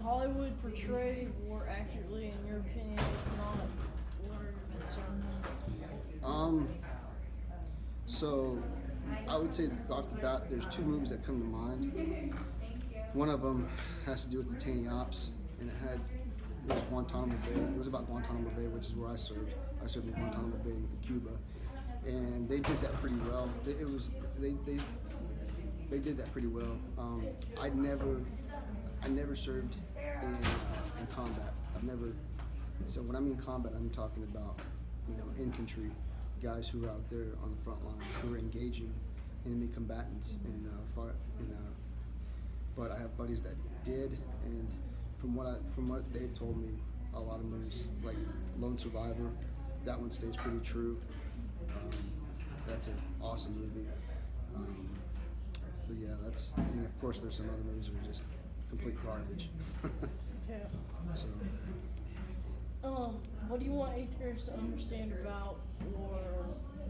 Hollywood portray war accurately, in your opinion? If not, what are your concerns? Um, so I would say off the bat, there's two movies that come to mind. One of them has to do with detainee ops, and it was Guantanamo Bay. It was about Guantanamo Bay, which is where I served. I served in Guantanamo Bay in Cuba, and they did that pretty well. They did that pretty well. I never served in combat. I've never. So when I mean combat, I'm talking about infantry guys who are out there on the front lines who are engaging enemy combatants and but I have buddies that did, and from what they've told me, a lot of movies like Lone Survivor, that one stays pretty true. That's an awesome movie. But yeah, of course there's some other movies that are just complete garbage. Yeah. So, What do you want eighth graders to understand about war,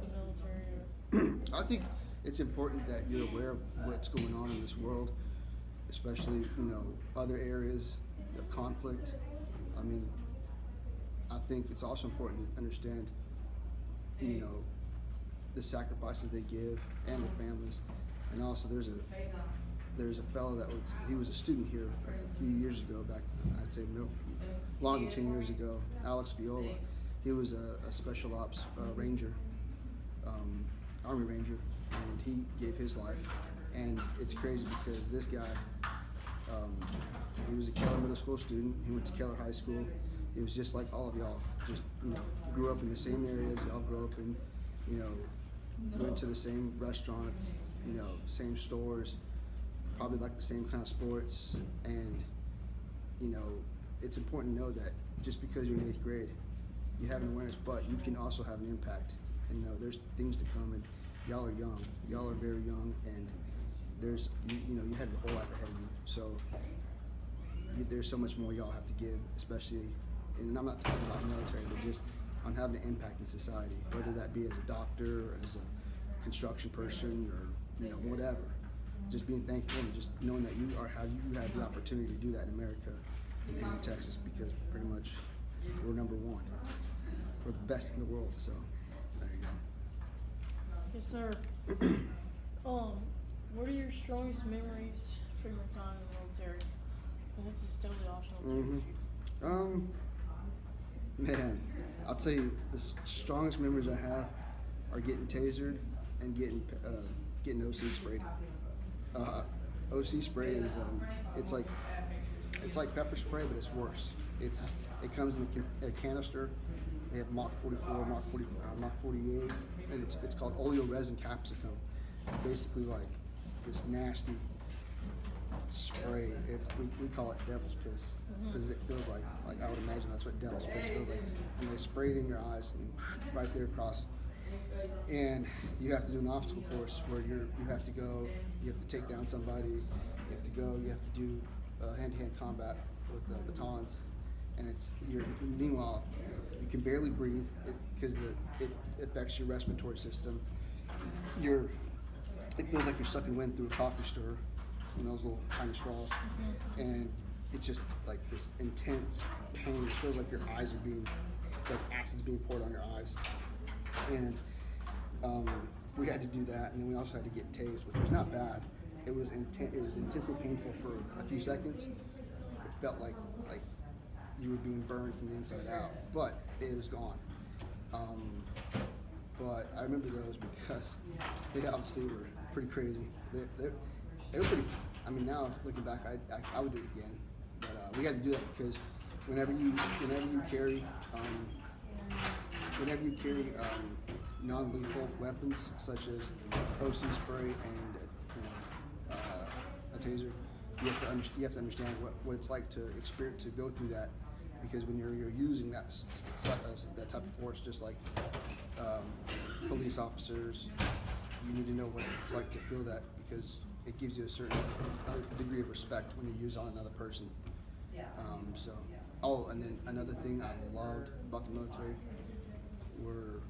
the military? I think it's important that you're aware of what's going on in this world, especially other areas of conflict. I mean, I think it's also important to understand the sacrifices they give and their families. And also there's a fellow he was a student here a few years ago, back I'd say no longer than 10 years ago, Alex Viola. He was a special ops ranger, Army Ranger, and he gave his life. And it's crazy because this guy, he was a Keller Middle School student. He went to Keller High School. He was just like all of y'all, just grew up in the same areas y'all grew up in, went to the same restaurants, same stores, probably like the same kind of sports. And it's important to know that just because you're in 8th grade, you have an awareness, but you can also have an impact. And there's things to come, and y'all are young. Y'all are very young, and there's you have your whole life ahead of you. So there's so much more y'all have to give, especially, and I'm not talking about military, but just on having an impact in society, whether that be as a doctor, or as a construction person, or whatever. Just being thankful and just knowing that you have the opportunity to do that in America and in Texas, because pretty much we're number one. We're the best in the world. So there you go. Yes, sir. What are your strongest memories from your time in the military? And this is totally optional too. Man, I'll tell you, the strongest memories I have are getting tasered and getting OC sprayed. OC spray is it's like pepper spray, but it's worse. It comes in a canister. They have Mach 44, Mach 44, Mach 48, and it's called oleoresin capsicum. It's basically like this nasty spray. We call it devil's piss because it feels like I would imagine that's what devil's piss feels like. And they spray it in your eyes and right there across. And you have to do an obstacle course where you have to go, you have to take down somebody, you have to do hand-to-hand combat with batons, and meanwhile you can barely breathe because it affects your respiratory system. It feels like you're sucking wind through a coffee stirrer, those little tiny straws, and it's just like this intense pain. It feels like your eyes are like acid's being poured on your eyes. And we had to do that, and then we also had to get tased, which was not bad. It was intensely painful for a few seconds. It felt like you were being burned from the inside out, but it was gone. But I remember those because they obviously were pretty crazy. They were pretty. I mean, now looking back, I would do it again. But we had to do that because whenever you carry non-lethal weapons such as OC spray and a taser, you have to understand what it's like to go through that, because when you're using that type of force, just like police officers, you need to know what it's like to feel that, because it gives you a certain degree of respect when you use it on another person. And then another thing I loved about the military were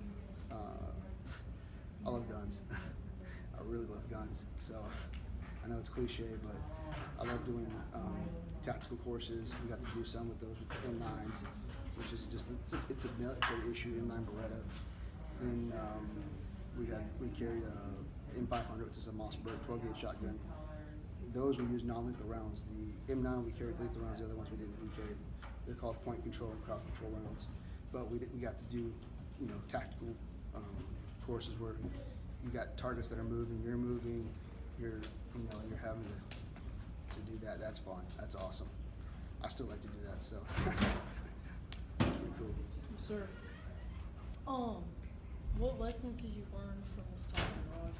I love guns. I really love guns. So I know it's cliche, but I love doing tactical courses. We got to do some with those with the M9s, which is just it's a military issue. M9 Beretta. Then we carried a M500, which is a Mossberg 12-gauge shotgun. Those we used non-lethal rounds. The M9 we carried lethal rounds. The other ones we didn't. We carried. They're called point control and crowd control rounds. But we got to do, you know, tactical courses where you got targets that are moving. You're moving. You're you're having to do that. That's fun. That's awesome. I still like to do that. So it's pretty cool. Yes, sir. What lessons did you learn from this time in your life?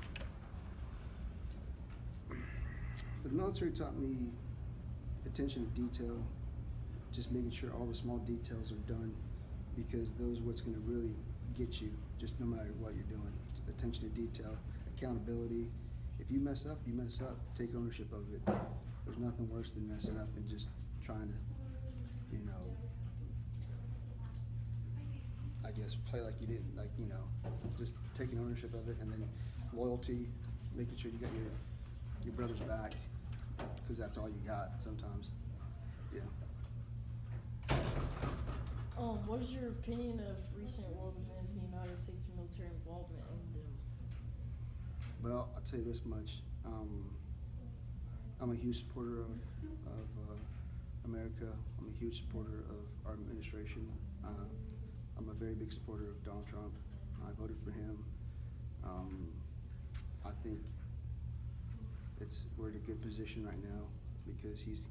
The military taught me attention to detail, just making sure all the small details are done, because those are what's going to really get you, just no matter what you're doing. Attention to detail, accountability. If you mess up, you mess up. Take ownership of it. There's nothing worse than messing up and just trying to, I guess, play like you didn't, just taking ownership of it, and then loyalty, making sure you got your brother's back, because that's all you got sometimes. Yeah. What is your opinion of recent world events in the United States military involvement in them? Well, I'll tell you this much. I'm a huge supporter of America. I'm a huge supporter of our administration. I'm a very big supporter of Donald Trump. I voted for him. I think we're in a good position right now because he's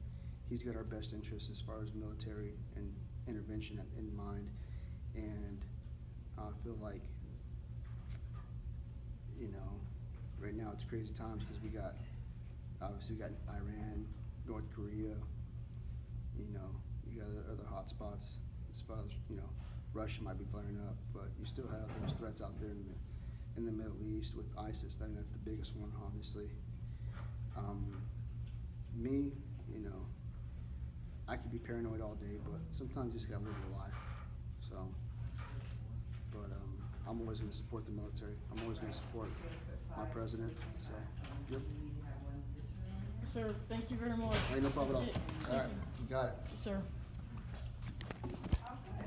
got our best interests as far as military and intervention in mind, and I feel like, right now it's crazy times because we got Iran, North Korea, you got other hot spots as far as, Russia might be flaring up, but you still have those threats out there in the Middle East with ISIS. I mean, that's the biggest one, obviously. Me, I could be paranoid all day, but sometimes you just gotta live your life. So, but I'm always gonna support the military. I'm always gonna support my president. So, yep. Sir, thank you very much. Hey, no problem at all. That's it. All right, Thank you. you got it. Yes, sir.